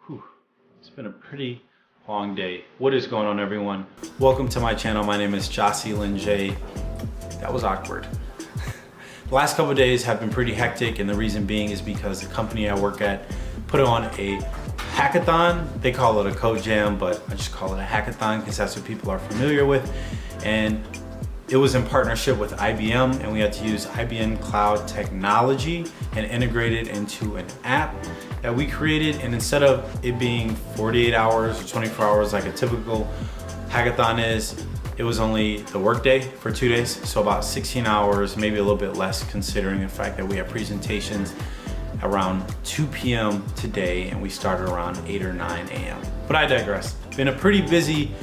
Whew. It's been a pretty long day. What is going on, everyone? Welcome to my channel. My name is Jocelyn J. That was awkward. The last couple of days have been pretty hectic, and the reason being is because the company I work at put on a hackathon. They call it a code jam, but I just call it a hackathon because that's what people are familiar with. And it was in partnership with IBM, and we had to use IBM cloud technology and integrate it into an app that we created. And instead of it being 48 hours or 24 hours like a typical hackathon is, it was only the workday for 2 days. So about 16 hours, maybe a little bit less considering the fact that we have presentations around 2 p.m. today and we started around 8 or 9 a.m. But I digress. Been a pretty busy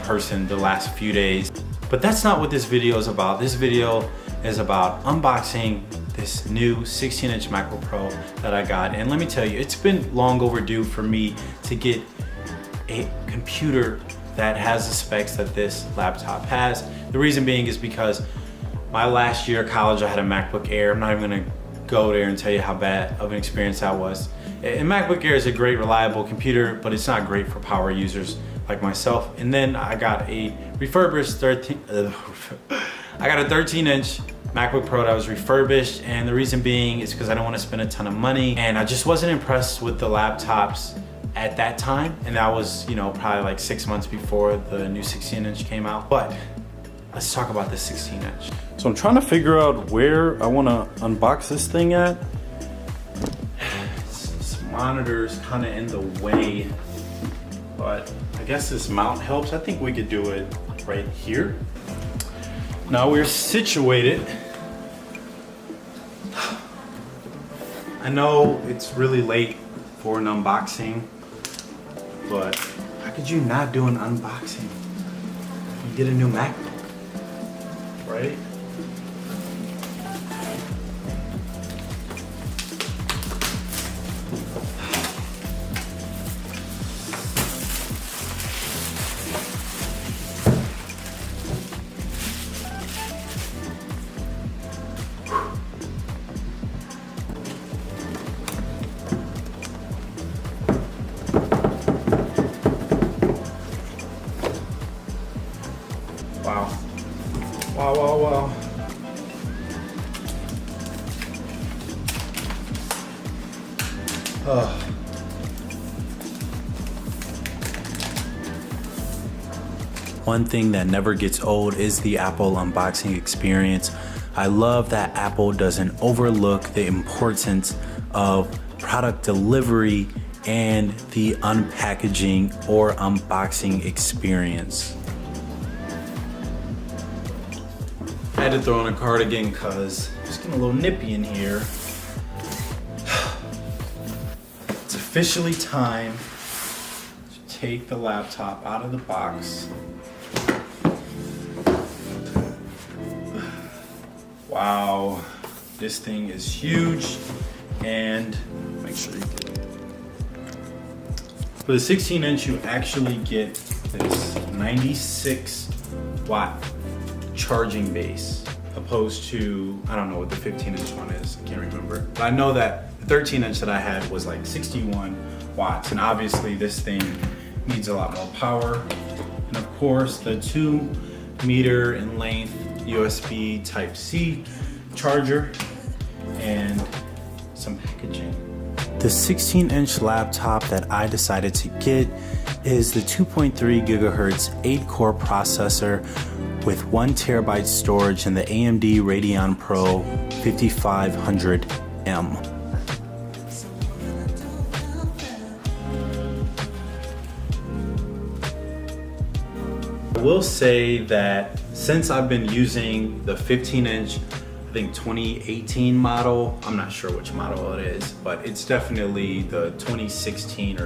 person the last few days. But that's not what this video is about. This video is about unboxing this new 16-inch MacBook Pro that I got. And let me tell you, it's been long overdue for me to get a computer that has the specs that this laptop has. The reason being is because my last year of college, I had a MacBook Air. I'm not even gonna go there and tell you how bad of an experience that was. And MacBook Air is a great, reliable computer, but it's not great for power users like myself. And then I got a refurbished 13-inch MacBook Pro that was refurbished, and the reason being is because I don't want to spend a ton of money, and I just wasn't impressed with the laptops at that time, and that was, you know, probably like 6 months before the new 16-inch came out. But let's talk about the 16-inch. So I'm trying to figure out where I want to unbox this thing at. This monitor's kind of in the way, but I guess this mount helps. I think we could do it right here. Now we're situated. I know it's really late for an unboxing, but how could you not do an unboxing? You get a new MacBook, right? Wow. One thing that never gets old is the Apple unboxing experience. I love that Apple doesn't overlook the importance of product delivery and the unpackaging or unboxing experience. I had to throw in a cardigan because it's getting a little nippy in here. It's officially time to take the laptop out of the box. Wow, this thing is huge, and make sure you get it. For the 16-inch, you actually get this 96 watt charging base, opposed to, I don't know what the 15-inch one is, I can't remember. But I know that the 13-inch that I had was like 61 watts, and obviously this thing needs a lot more power. And of course, the 2 meter in length USB Type-C charger and some packaging. The 16-inch laptop that I decided to get is the 2.3 gigahertz 8-core processor with 1 terabyte storage and the AMD Radeon Pro 5500M. I will say that since I've been using the 15-inch, I think 2018 model, I'm not sure which model it is, but it's definitely the 2016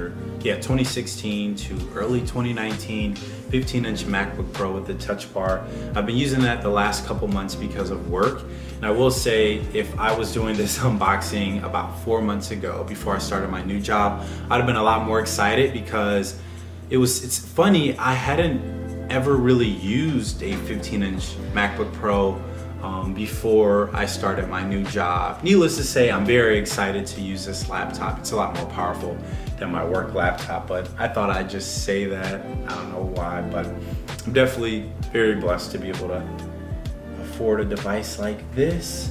to early 2019 15-inch MacBook Pro with the touch bar. I've been using that the last couple months because of work. And I will say, if I was doing this unboxing about 4 months ago, before I started my new job, I'd have been a lot more excited because it's funny, I hadn't ever really used a 15-inch MacBook Pro before I started my new job. Needless to say, I'm very excited to use this laptop. It's a lot more powerful than my work laptop, but I thought I'd just say that. I don't know why, but I'm definitely very blessed to be able to afford a device like this.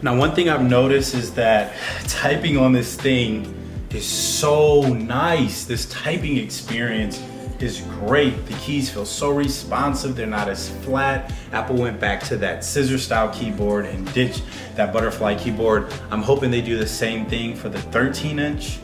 Now, one thing I've noticed is that typing on this thing is so nice. This typing experience is great. The keys feel so responsive. They're not as flat. Apple went back to that scissor style keyboard and ditched that butterfly keyboard. I'm hoping they do the same thing for the 13-inch.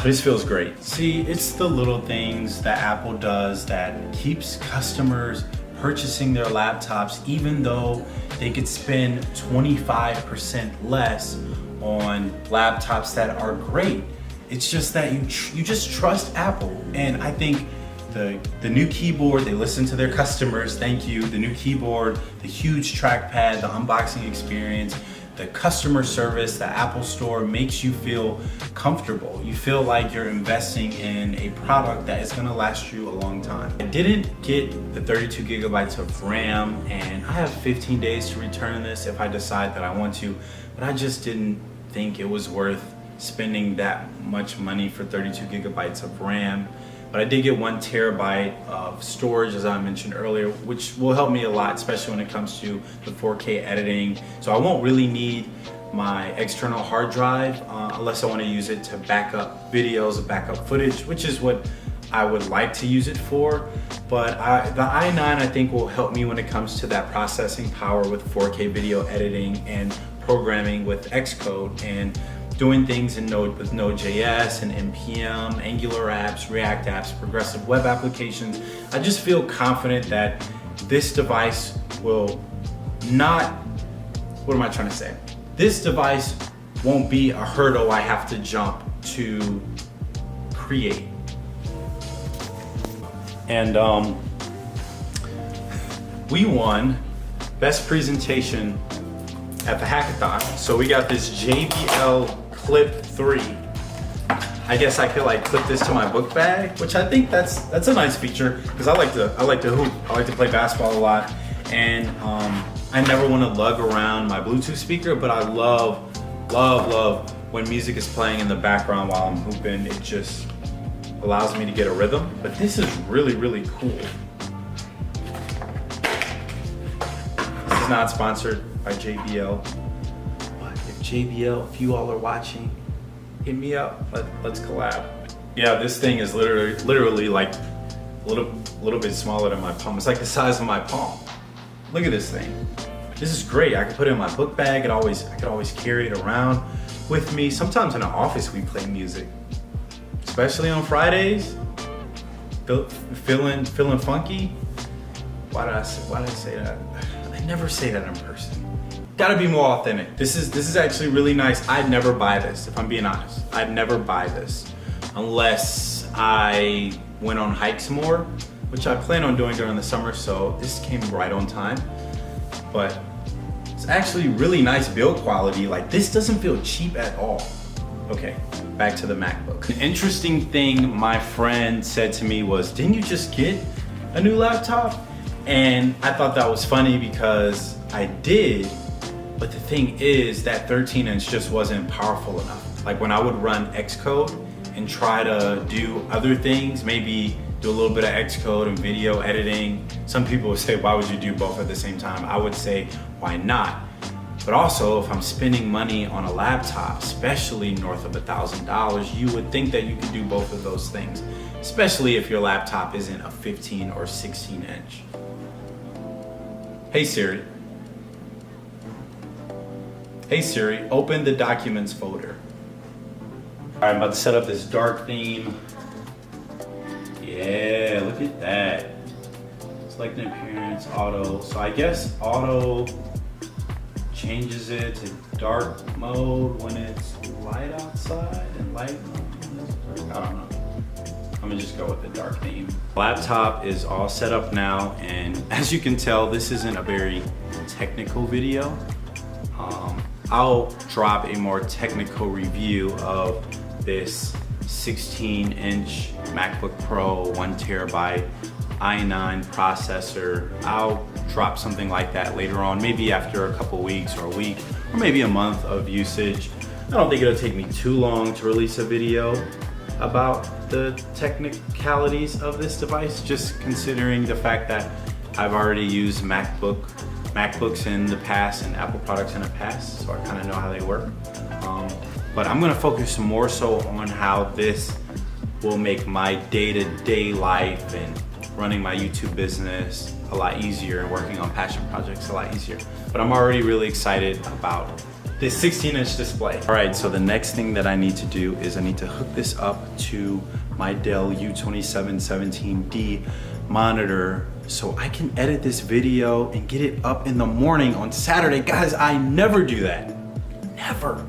This feels great. See, it's the little things that Apple does that keeps customers purchasing their laptops, even though they could spend 25% less on laptops that are great. It's just that you just trust Apple. And I think the new keyboard, they listen to their customers, thank you. The new keyboard, the huge trackpad, the unboxing experience, the customer service, the Apple Store makes you feel comfortable. You feel like you're investing in a product that is gonna last you a long time. I didn't get the 32 gigabytes of RAM, and I have 15 days to return this if I decide that I want to, but I just didn't think it was worth spending that much money for 32 gigabytes of RAM. But I did get 1 terabyte of storage, as I mentioned earlier, which will help me a lot, especially when it comes to the 4K editing. So I won't really need my external hard drive unless I want to use it to back up videos, back up footage, which is what I would like to use it for. But the i9 I think will help me when it comes to that processing power with 4K video editing and programming with Xcode and doing things in with Node.js and NPM, Angular apps, React apps, progressive web applications. I just feel confident that this device will not, what am I trying to say? This device won't be a hurdle I have to jump to create. And we won Best Presentation at the hackathon. So we got this JBL Clip 3. I guess I could like clip this to my book bag, which I think that's a nice feature because I like to hoop. I like to play basketball a lot, and I never want to lug around my Bluetooth speaker, but I love when music is playing in the background while I'm hooping. It just allows me to get a rhythm. But this is really cool. This is not sponsored by JBL. JBL, if you all are watching, hit me up. Let's collab. Yeah, this thing is literally like a little bit smaller than my palm. It's like the size of my palm. Look at this thing. This is great. I could put it in my book bag. I could always carry it around with me. Sometimes in the office we play music, especially on Fridays. Feeling funky. Why did I say that? I never say that in person. Gotta be more authentic. This is actually really nice. I'd never buy this, if I'm being honest. I'd never buy this unless I went on hikes more, which I plan on doing during the summer, so this came right on time. But it's actually really nice build quality. Like, this doesn't feel cheap at all. Okay, back to the MacBook. An interesting thing my friend said to me was, didn't you just get a new laptop? And I thought that was funny because I did. But the thing is that 13-inch just wasn't powerful enough. Like when I would run Xcode and try to do other things, maybe do a little bit of Xcode and video editing. Some people would say, why would you do both at the same time? I would say, why not? But also, if I'm spending money on a laptop, especially north of $1,000, you would think that you could do both of those things, especially if your laptop isn't a 15 or 16-inch. Hey Siri. Hey Siri, open the documents folder. All right, I'm about to set up this dark theme. Yeah, look at that. Select an appearance, auto. So I guess auto changes it to dark mode when it's light outside and light mode when it's dark. I don't know. I'm gonna just go with the dark theme. Laptop is all set up now, and as you can tell, this isn't a very technical video. I'll drop a more technical review of this 16-inch MacBook Pro, 1 terabyte i9 processor. I'll drop something like that later on, maybe after a couple weeks or a week, or maybe a month of usage. I don't think it'll take me too long to release a video about the technicalities of this device, just considering the fact that I've already used MacBooks in the past and Apple products in the past, so I kind of know how they work. But I'm gonna focus more so on how this will make my day-to-day life and running my YouTube business a lot easier and working on passion projects a lot easier. But I'm already really excited about this 16-inch display. All right, so the next thing that I need to do is I need to hook this up to my Dell U2717D monitor so I can edit this video and get it up in the morning on Saturday. Guys, I never do that, never.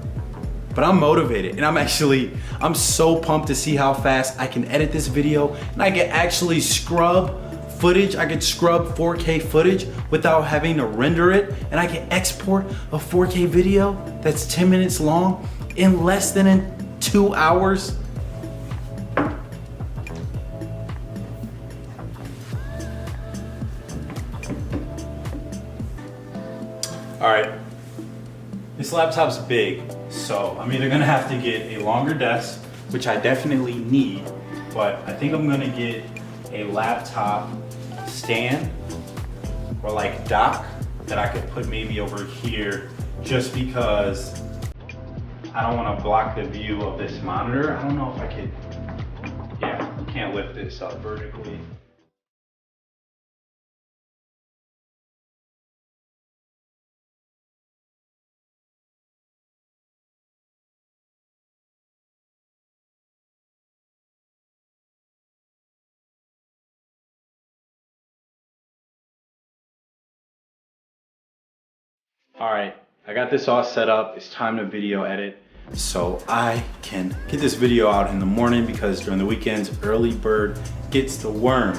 But I'm motivated and I'm so pumped to see how fast I can edit this video and I can actually scrub footage. I can scrub 4K footage without having to render it, and I can export a 4K video that's 10 minutes long in less than in 2 hours. All right, this laptop's big, so I'm either gonna have to get a longer desk, which I definitely need, but I think I'm gonna get a laptop stand or like dock that I could put maybe over here, just because I don't want to block the view of this monitor. I don't know if I could, yeah, can't lift this up vertically. All right, I got this all set up. It's time to video edit so I can get this video out in the morning, because during the weekends, early bird gets the worm.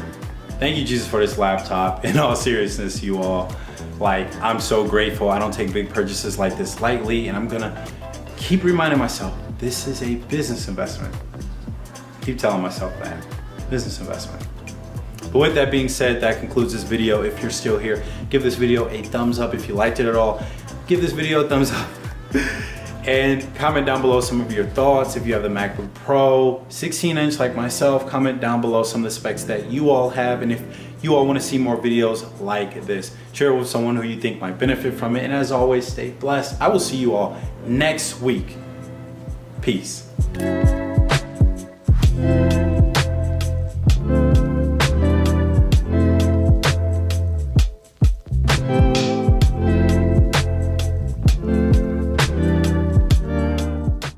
Thank you, Jesus, for this laptop. In all seriousness, you all, like, I'm so grateful. I don't take big purchases like this lightly, and I'm gonna keep reminding myself, this is a business investment. Keep telling myself that, business investment. But with that being said, that concludes this video. If you're still here, give this video a thumbs up. If you liked it at all, give this video a thumbs up. And comment down below some of your thoughts. If you have the MacBook Pro 16-inch like myself, comment down below some of the specs that you all have. And if you all want to see more videos like this, share it with someone who you think might benefit from it. And as always, stay blessed. I will see you all next week. Peace.